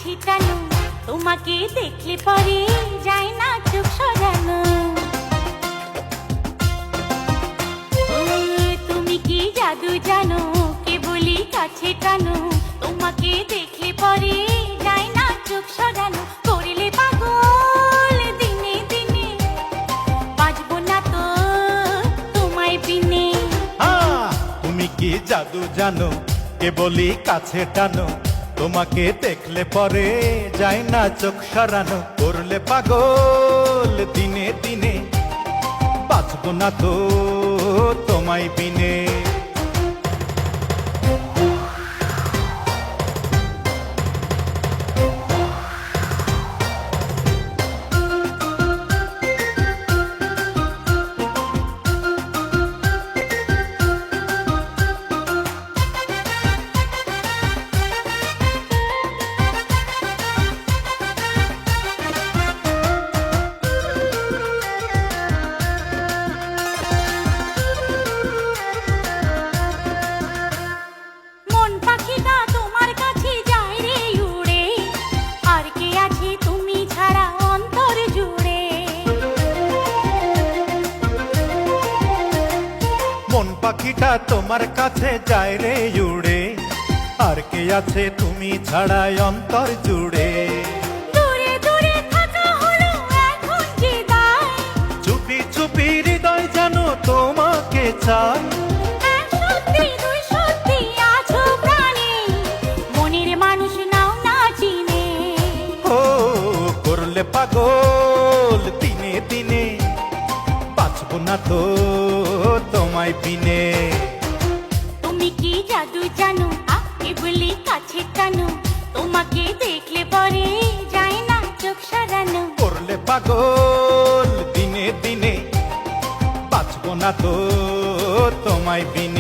কাছে টানো, তোমাকে দেখলে পরে যায় না চোখ সরানো। তুমি কি জাদু জানো, কে বলি কাছে টানো, তোমাকে দেখলে পরে যায় না চোখ সরানো। করলে পাগল দিনে দিনে, বাঁচবো না তো তোমায় বিনে। তুমি কি জাদু জানো, কে বলি কাছে টানো, তোমাকে দেখলে পরে যায় না চোখ সরানো। করলে পাগল দিনে দিনে, বাঁচবো না তো তোমায় বিনে। মন পাখিটা তোমার কাছে যায় রে উড়ে, আর কে আছে তুমি ছাড়া অন্তর জুড়ে। মন পাখিটা তোমার কাছে যায় রে উড়ে, আর কে আছে তুমি ছাড়া অন্তর জুড়ে। দূরে দূরে থাকা হলো এখন যে দায়, চুপি চুপি হৃদয় জানো তোমাকে চায়। এক সত্যি দুই সত্যি আছো প্রাণে, মনের মানুষ নাও না চিনে। ও করলে পাগল দিনে দিনে, বাঁচবো না তো তোমায় বিনে। তুমি কি জাদু জানো, কে বলি কাছে টানো, তোমাকে দেখলে পরে যায় না চোখ সরানো। করলে পাগল দিনে দিনে, বাঁচবো না তো তোমায় বিনে।